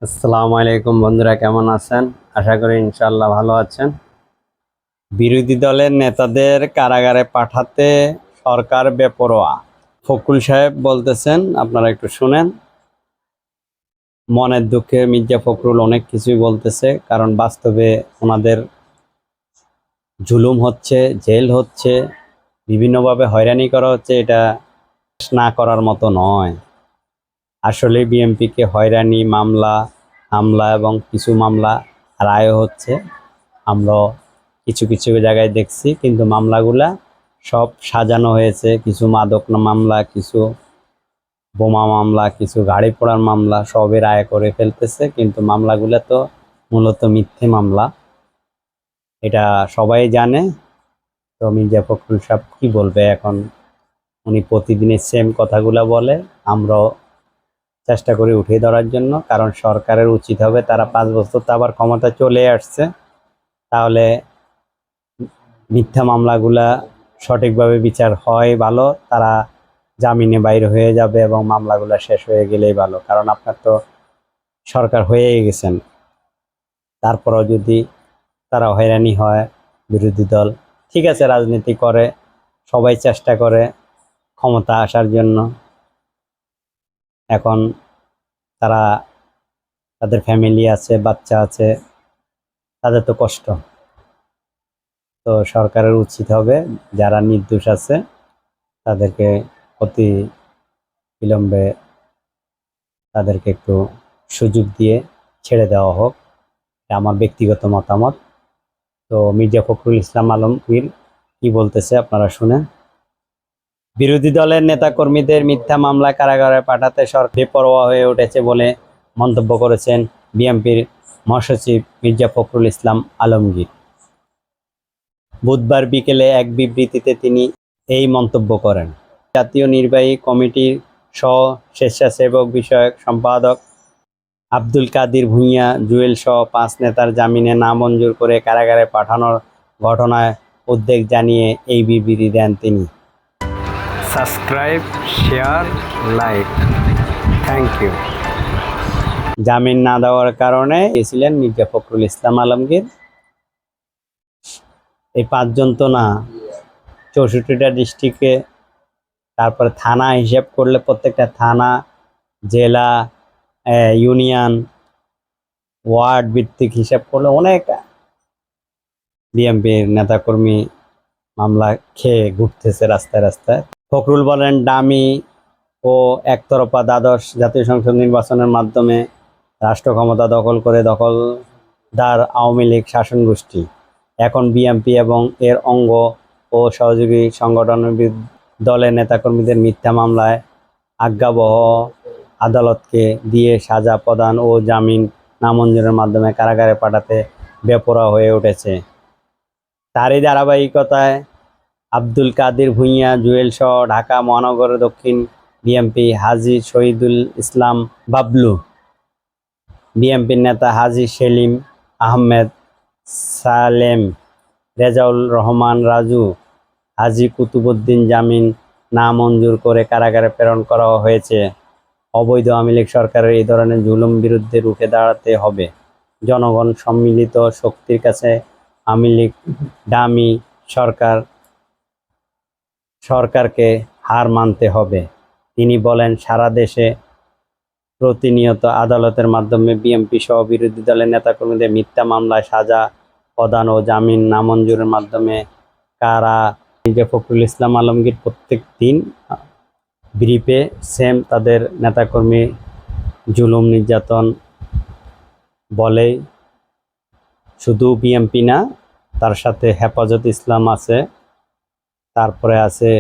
আসসালামু আলাইকুম বন্ধুরা, কেমন আছেন? আশা করি ইনশাআল্লাহ ভালো আছেন। বিরোধী দলের নেতাদের কারাগারে পাঠাতে সরকার বেপরোয়া, ফখরুল সাহেব বলতেছেন। আপনারা একটু শুনেন। মনের দুঃখে মির্জা ফখরুল অনেক কিছুই বলতেছে, কারণ বাস্তবে ওনাদের জুলুম হচ্ছে, জেল হচ্ছে, বিভিন্নভাবে হয়রানি করা হচ্ছে। এটা না করার মতো নয়। আসলে বিএনপিকে হয়রানি, মামলা হামলা এবং কিছু মামলা রায় হচ্ছে। আমরা কিছু কিছু জায়গায় দেখছি, কিন্তু মামলাগুলা সব সাজানো হয়েছে। কিছু মাদক মামলা, কিছু বোমা মামলা, কিছু গাড়ি পোড়ার মামলা, সবই রায় করে ফেলতেছে, কিন্তু মামলাগুলা তো মূলত মিথ্যে মামলা। এটা সবাই জানে। তো মির্জা ফখরুল সাহেব কি বলবে এখন? উনি প্রতিদিনের সেম কথাগুলা বলে। আমরাও চেষ্টা করি উঠিয়ে ধরার জন্য, কারণ সরকারের উচিত হবে, তারা 5 বছর তো আবার ক্ষমতা চলে আসছে, তাহলে মিথ্যা মামলাগুলা সঠিকভাবে বিচার হয় ভালো, তারা জামিনে বাইরে হয়ে যাবে এবং মামলাগুলা শেষ হয়ে গেলেই ভালো। কারণ আপনার তো সরকার হয়েই গেছেন, তারপরেও যদি তারা হয়রানি হয়, বিরোধী দল ঠিক আছে রাজনীতি করে, সবাই চেষ্টা করে ক্ষমতা আসার জন্য। এখন তারা, তাদের ফ্যামিলি আছে, বাচ্চা আছে, তাদের তো কষ্ট। তো সরকারের উচিত হবে যারা নির্দোষ আছে তাদেরকে অতি বিলম্বে তাদেরকে একটু সুযোগ দিয়ে ছেড়ে দেওয়া হোক। এটা আমার ব্যক্তিগত মতামত। তো মির্জা ফখরুল ইসলাম আলমগীর কি বলতেছে আপনারা শুনেন। বিরোধী দলের নেতাকর্মীদের মিথ্যা মামলা কারাগারে পাঠাতে সরকার বেপরোয়া হয়ে উঠেছে বলে মন্তব্য করেছেন বিএনপির মহাসচিব মির্জা ফখরুল ইসলাম আলমগীর। বুধবার বিকেলে এক বিবৃতিতে তিনি এই মন্তব্য করেন। জাতীয় নির্বাহী কমিটির সহ স্বেচ্ছাসেবক বিষয়ক সম্পাদক আব্দুল কাদির ভূঁইয়া জুয়েল সহ 5 নেতার জামিনে নামঞ্জুর করে কারাগারে পাঠানোর ঘটনায় উদ্বেগ জানিয়ে এই বিবৃতি দেন তিনি। Subscribe, share, like, thank you. জামিন না দেওয়ার কারণে গেছিলেন মির্জা ফখরুল ইসলাম আলমগীর। এই 5 জন তো না, 64টা ডিস্ট্রিক্টে, তারপরে থানা হিসাব করলে প্রত্যেকটা থানা, জেলা, ইউনিয়ন, ওয়ার্ড ভিত্তিক হিসাব করলে অনেক বিএনপির নেতাকর্মী মামলা খেয়ে ঘুরতেছে রাস্তায় রাস্তায়। ফখরুল বলেন, ডামি ও একতরফা দ্বাদশ জাতীয় সংসদ নির্বাচনের মাধ্যমে রাষ্ট্র ক্ষমতা দখল করে দখলদার আওয়ামী লীগ শাসন গোষ্ঠী এখন বিএনপি এবং এর অঙ্গ ও সহযোগী সংগঠনের দলের নেতাকর্মীদের মিথ্যা মামলায় আজ্ঞাবহ আদালতকে দিয়ে সাজা প্রদান ও জামিন নামঞ্জুরের মাধ্যমে কারাগারে পাঠাতে বেপরোয়া হয়ে উঠেছে। তারই ধারাবাহিকতায় আব্দুল কাদির ভূঁইয়া জুয়েল সহ ঢাকা মহানগর দক্ষিণ বিএনপি হাজী শহীদুল ইসলাম বাবলু, বিএনপির নেতা হাজী সেলিম আহমেদ সালেম, রেজাউল রহমান রাজু, হাজী কুতুবুদ্দিন জামিন নামঞ্জুর করে কারাগারে প্রেরণ করা হয়েছে। অবৈধ আওয়ামী লীগ সরকারের এই ধরনের জুলুম বিরুদ্ধে রুখে দাঁড়াতে হবে। জনগণ সম্মিলিত শক্তির কাছে আওয়ামী লীগ ডামি সরকারকে হার মানতে হবে। তিনি বলেন, সারা দেশে প্রতিনিয়ত আদালতের মাধ্যমে বিএনপি সহ বিরোধী দলের নেতাকর্মীদের মিথ্যা মামলায় সাজা প্রদান ও জামিন নামঞ্জুরের মাধ্যমে মির্জা ফখরুল ইসলাম আলমগীর প্রত্যেক দিন ব্রিফে সেম তাদের নেতাকর্মী জুলুম নির্যাতন বলেই। শুধু বিএনপি না, তার সাথে হেফাজত ইসলাম আছে, তারপরে আছে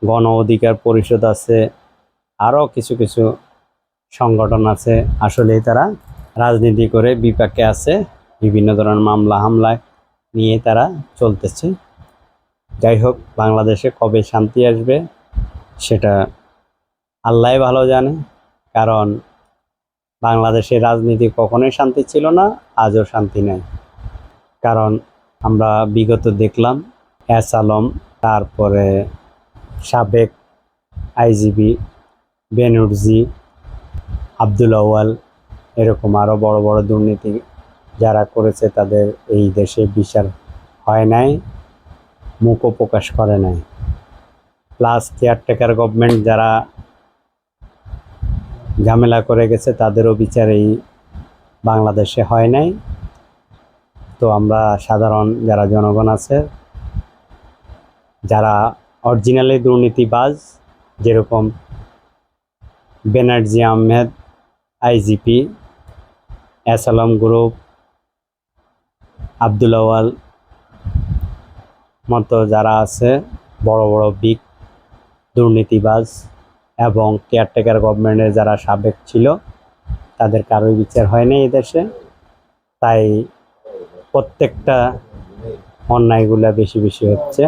গণ অধিকার পরিষদ আছে, আরও কিছু কিছু সংগঠন আছে। আসলেই তারা রাজনীতি করে বিপাকে আছে, বিভিন্ন ধরনের মামলা হামলায় নিয়ে তারা চলতেছে। যাই হোক, বাংলাদেশে কবে শান্তি আসবে সেটা আল্লাহই ভালো জানে। কারণ বাংলাদেশের রাজনীতি কখনোই শান্তি ছিল না, আজও শান্তি নেই। কারণ আমরা বিগত দেখলাম এস আলম, তারপরে সাবেক আইজিবি বেনর্জি, আব্দুল আউয়াল, এরকম আরও বড় বড় দুর্নীতি যারা করেছে তাদের এই দেশে বিচার হয় নাই, মুখও প্রকাশ করে নাই। প্লাস কেয়ারটেকার গভর্নমেন্ট যারা ঝামেলা করে গেছে তাদেরও বিচার এই বাংলাদেশে হয় নাই। তো আমরা সাধারণ যারা জনগণ আছে, যারা অরিজিনালি দুর্নীতিবাজ, যেরকম Banerjee Ahmed, IGP, SLM group, Abdul Awal মতো যারা আছে বড় বড় বিগ দুর্নীতিবাজ এবং কেয়ারটেকার গভর্নমেন্টের যারা সাবেক ছিল, তাদের কারোই বিচার হয়নি এই দেশে। তাই প্রত্যেকটা অন্যায়গুলা বেশি বেশি হচ্ছে।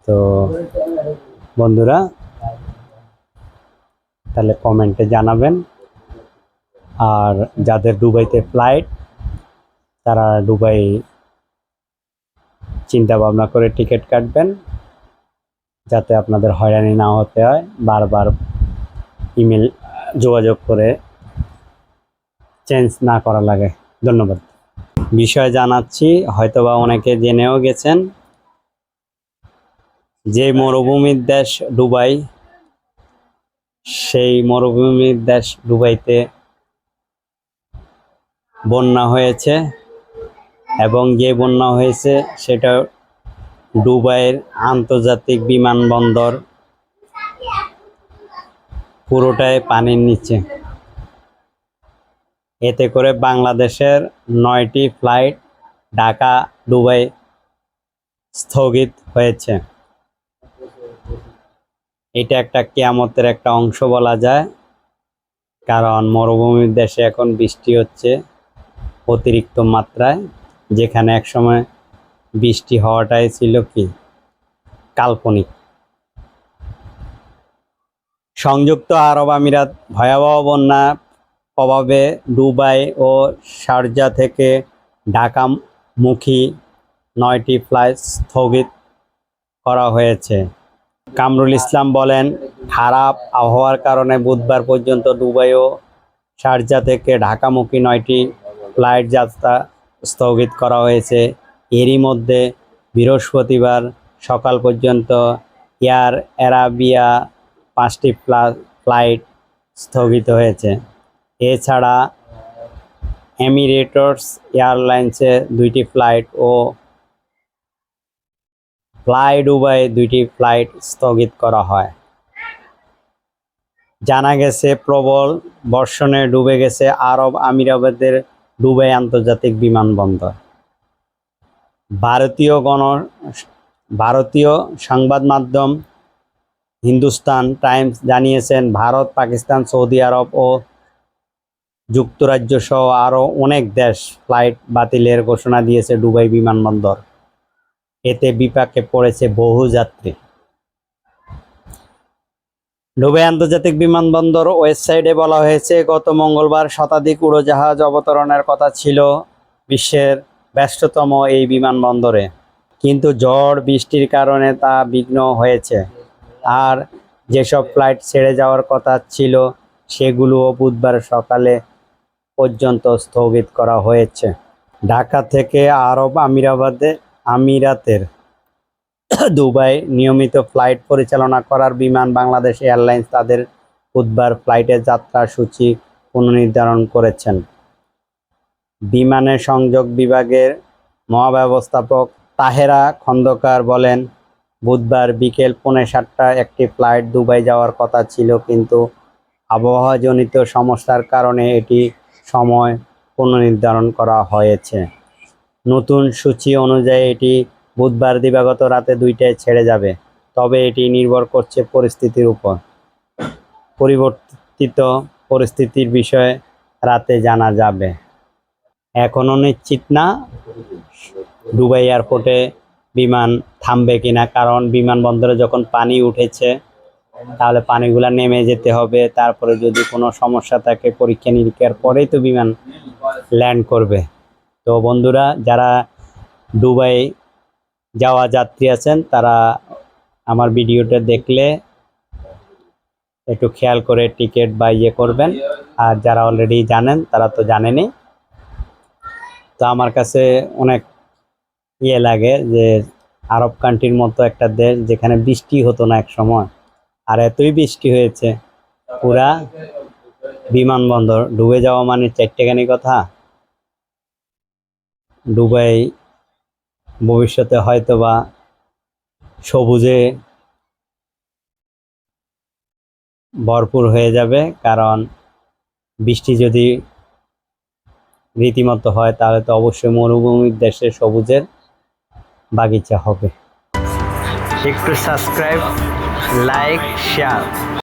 তো বন্ধুরা, তাহলে কমেন্টে জানাবেন। আর যাদের দুবাইতে ফ্লাইট, তারা দুবাই চিন্তা ভাবনা করে টিকিট কাটবেন, যাতে আপনাদের হয়রানি না হতে হয়, বারবার ইমেল যোগাযোগ করে চেঞ্জ না করা লাগে। ধন্যবাদ। বিষয় জানাচ্ছি, হয়তোবা অনেকে জেনেও গেছেন, যে মরুভূমির দেশ দুবাই, সেই মরুভূমির দেশ দুবাইতে বন্যা হয়েছে, এবং যে বন্যা হয়েছে সেটা দুবাইয়ের আন্তর্জাতিক বিমানবন্দর পুরোটাই পানির নিচে। এতে করে বাংলাদেশের 9টি ফ্লাইট ঢাকা দুবাই স্থগিত হয়েছে। এটা একটা কিয়ামতের একটা অংশ বলা যায়, কারণ মরুভূমির দেশে এখন বৃষ্টি হচ্ছে অতিরিক্ত মাত্রায়, যেখানে একসময় বৃষ্টি হওয়াটাই ছিল কি কাল্পনিক। সংযুক্ত আরব আমিরাত ভয়াবহ বন্যা প্রভাবে দুবাই ও শারজা থেকে ঢাকামুখী 9টি ফ্লাইট স্থগিত করা হয়েছে। কামরুল ইসলাম বলেন, খারাপ আবহাওয়ার কারণে বুধবার পর্যন্ত দুবাই ও শারজা থেকে ঢাকামুখী 9টি ফ্লাইট যাত্রা স্থগিত করা হয়েছে। এরই মধ্যে বৃহস্পতিবার সকাল পর্যন্ত এয়ার অ্যারাবিয়া 5টি ফ্লাইট স্থগিত হয়েছে। এছাড়া এমিরেটস এয়ারলাইন্সের 2টি ফ্লাইট ও ফ্লাই দুবাই 2টি ফ্লাইট স্থগিত করা হয়। জানা গেছে, প্রবল বর্ষণে ডুবে গেছে আরব আমিরাতের দুবাই আন্তর্জাতিক বিমানবন্দর। ভারতীয় সংবাদ মাধ্যম হিন্দুস্তান টাইমস জানিয়েছেন, ভারত, পাকিস্তান, সৌদি আরব ও যুক্তরাজ্য সহ আরও অনেক দেশ ফ্লাইট বাতিলের ঘোষণা দিয়েছে দুবাই বিমানবন্দর। এতে বিপাকে পড়েছে বহু যাত্রী। দুবাই আন্তর্জাতিক বিমানবন্দর ওয়েবসাইটে বলা হয়েছে, গত মঙ্গলবার শতাধিক উড়োজাহাজ অবতরণের কথা ছিল বিশ্বের ব্যস্ততম এই বিমানবন্দরে, কিন্তু ঝড় বৃষ্টির কারণে তা বিঘ্ন হয়েছে। আর যেসব ফ্লাইট ছেড়ে যাওয়ার কথা ছিল সেগুলোও বুধবার সকালে পর্যন্ত স্থগিত করা হয়েছে। ঢাকা থেকে আরব আমিরাতের দুবাই নিয়মিত ফ্লাইট পরিচালনা করার বিমান বাংলাদেশ এয়ারলাইন্স তাদের বুধবার ফ্লাইটের যাত্রা সূচি পুনর্নির্ধারণ করেছেন। বিমানের সংযোগ বিভাগের মহাব্যবস্থাপক তাহেরা খন্দকার বলেন, বুধবার বিকেল 7:30টায় একটি ফ্লাইট দুবাই যাওয়ার কথা ছিল, কিন্তু আবহাওয়াজনিত সমস্যার কারণে এটি সময় পুনর্নির্ধারণ করা হয়েছে। নতুন সূচি অনুযায়ী এটি বুধবার দিবাগত রাতে 2টায় ছেড়ে যাবে, তবে এটি নির্ভর করছে পরিস্থিতির উপর। পরিবর্তিত পরিস্থিতির বিষয়ে রাতে জানা যাবে। এখনও নিশ্চিত না দুবাই এয়ারপোর্টে বিমান থামবে কিনা, কারণ বিমানবন্দরে যখন পানি উঠেছে তাহলে পানিগুলা নেমে যেতে হবে, তারপরে যদি কোনো সমস্যা থাকে পরীক্ষা নিরীক্ষার পরেই তো বিমান ল্যান্ড করবে। তো বন্ধুরা, যারা দুবাই যাওয়া যাত্রী আছেন, তারা আমার ভিডিওটা দেখলে একটু খেয়াল করে টিকিট বা ইয়ে করবেন। আর যারা অলরেডি জানেন তারা তো জানেনই। তো আমার কাছে অনেক ইয়ে লাগে যে আরব কান্ট্রির মতো একটা দেশ যেখানে বৃষ্টি হতো না এক সময়, আর এতই বৃষ্টি হয়েছে পুরা বিমানবন্দর ডুবে যাওয়া মানে চারটেখানি কথা। দুবাই ভবিষ্যতে হয়তোবা সবুজে ভরপুর হয়ে যাবে, কারণ বৃষ্টি যদি রীতিমতো হয় তাহলে তো অবশ্যই মরুভূমির দেশে সবুজের বাগিচা হবে। একটু সাবস্ক্রাইব, লাইক, শেয়ার।